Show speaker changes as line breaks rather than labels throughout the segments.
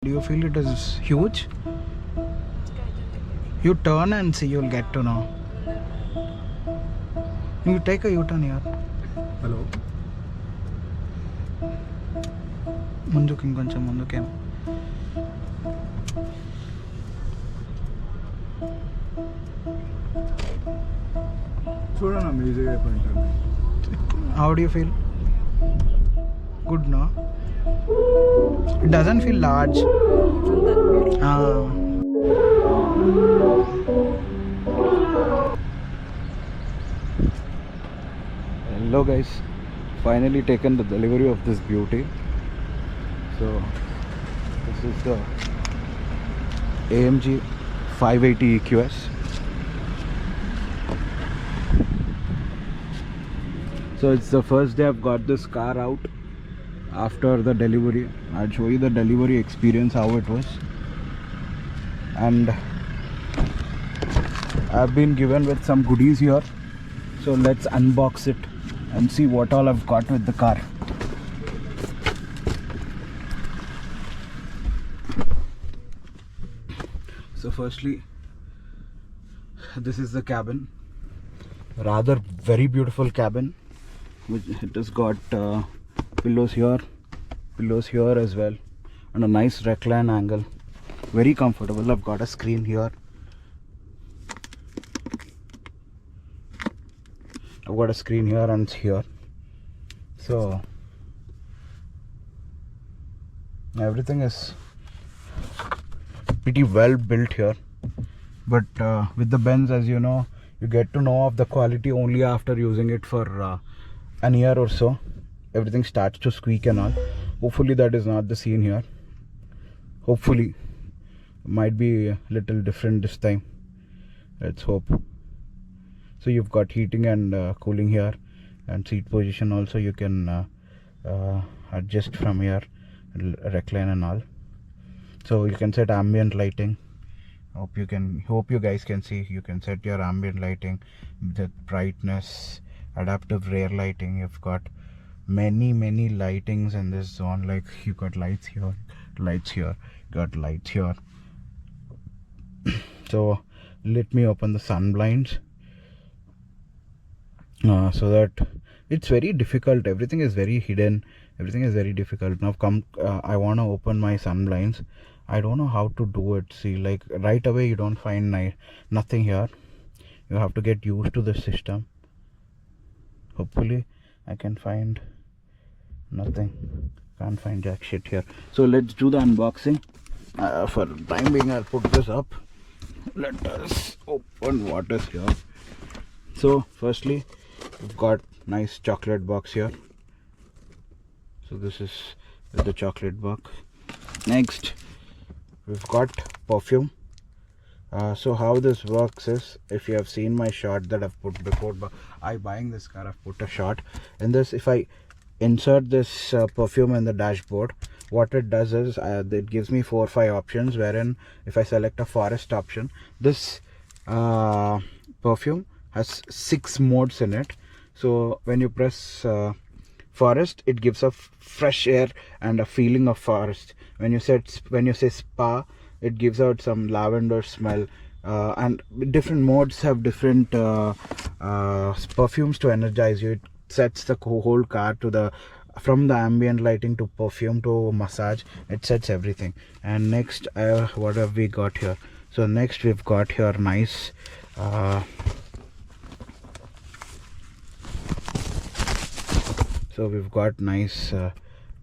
Do you feel it is huge? You turn and see, you'll get to know. You take a U-turn here.
Hello.
ముందుకు ఇంకొంచెం ముందుకేం.
చూడన్నా ఈజీగా అయిపోయింటుంది.
How do you feel? Good, no? It doesn't feel large.
Hello guys, finally taken the delivery of this beauty. So this is the AMG 580 EQS. So it's the first day I've got this car out after the delivery. I'll show you the delivery experience, how it was. And I've been given with some goodies here. So let's unbox it and see what all I've got with the car. So firstly, this is the cabin. Rather very beautiful cabin. It has got pillows here as well, and a nice recline angle. Very comfortable. I've got a screen here. I've got a screen here and here. So everything is pretty well built here. But with the Benz, as you know, you get to know of the quality only after using it for an year or so. Everything starts to squeak and all. Hopefully that is not the scene here. Hopefully might be a little different this time. Let's hope. So you've got heating and cooling here, and seat position also you can adjust from here, recline and all. So you can set ambient lighting. Hope you guys can see. You can set your ambient lighting, the brightness, adaptive rear lighting. You've got many lightings in this zone. Like you got lights here, got lights here. So let me open the sun blinds. So that it's very difficult. Everything is very hidden. Everything is very difficult. Now I want to open my sun blinds. I don't know how to do it. See, like right away you don't find nothing here. You have to get used to the system. Hopefully I can find nothing. Can't find jack shit here. So let's do the unboxing. For time being, I'll put this up. Let us open what is here. So firstly, we've got nice chocolate box here. So this is the chocolate box. Next, we've got perfume. So how this works is, if you have seen my shot that I've put before, but buying this car, I've put a shot in this. If I insert this perfume in the dashboard, what it does is it gives me 4 or 5 options, wherein if I select a forest option, this perfume has 6 modes in it. So when you press forest, it gives a fresh air and a feeling of forest. When you say spa, it gives out some lavender smell. And different modes have different perfumes to energize you. It sets the whole car to from the ambient lighting to perfume to massage. It sets everything. And next, what have we got here? So next we've got here nice so we've got nice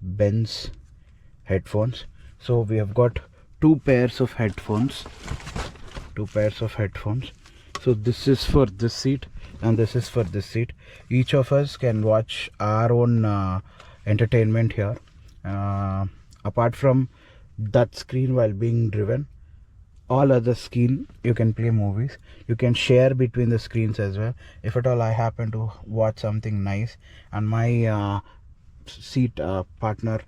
Benz headphones. So we have got 2 pairs of headphones. So this is for this seat and this is for this seat. Each of us can watch our own entertainment here. Apart from that screen while being driven, all other screen you can play movies. You can share between the screens as well. If at all I happen to watch something nice and my seat partner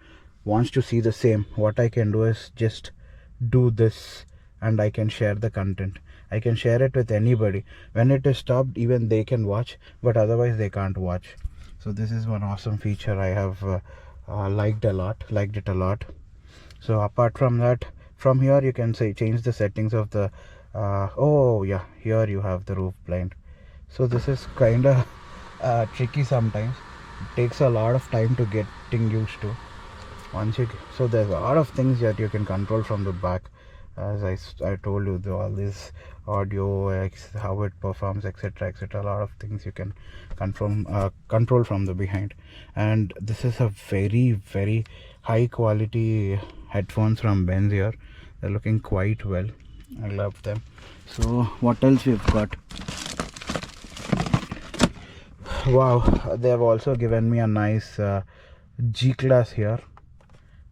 wants to see the same, what I can do is just do this and I can share the content. I can share it with anybody. When it is stopped, even they can watch, but otherwise they can't watch. So this is one awesome feature I have liked it a lot. So apart from that, from here you can say change the settings of the oh yeah, here you have the roof blind. So this is kind of tricky sometimes. It takes a lot of time to getting used to. So there's a lot of things that you can control from the back, as I told you, all this audio, how it performs, etc, etc. A lot of things you can control from the behind. And this is a very, very high quality headphones from Benz here. They're looking quite well. I love them. So what else we've got? Wow, they have also given me a nice G-Class here.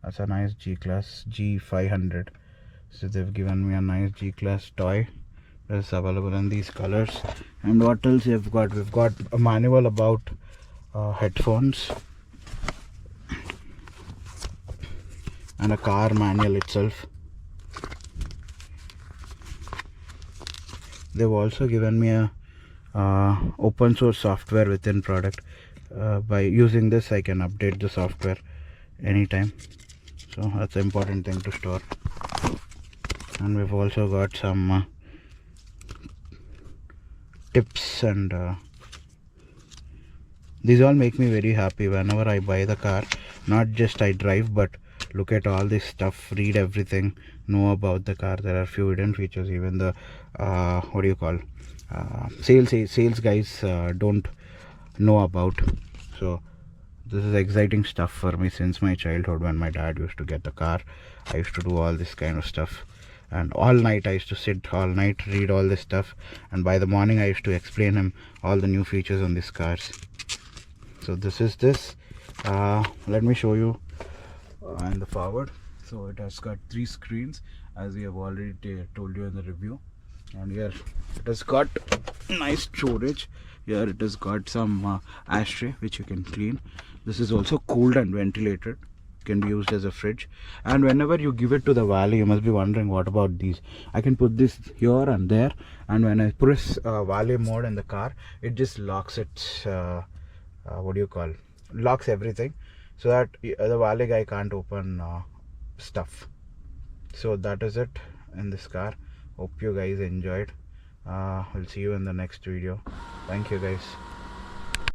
That's a nice G-Class G500. So they've given me a nice G-Class toy that's available in these colors. And what else we've got a manual about headphones and a car manual itself. They've also given me a open source software within product. By using this I can update the software anytime, so that's an important thing to store. And we've also got some tips, and these all make me very happy whenever I buy the car. Not just I drive, but look at all this stuff, read everything, know about the car. There are few hidden features, even the what do you call, sales guys don't know about. So this is exciting stuff for me since my childhood. When my dad used to get the car, I used to do all this kind of stuff, and all night I used to sit all night, read all this stuff, and by the morning I used to explain him all the new features on these cars. So this is this. Let me show you in the forward. So it has got 3 screens, as we have already told you in the review. And here it has got nice storage. Here it has got some ashtray which you can clean. This is also cooled and ventilated, can be used as a fridge. And whenever you give it to the valet, you must be wondering, what about these? I can put this here and there, and when I press valet mode in the car, it just locks it, what do you call, locks everything, so that the valet guy can't open stuff. So that is it in this car. Hope you guys enjoyed. I'll see you in the next video. Thank you guys.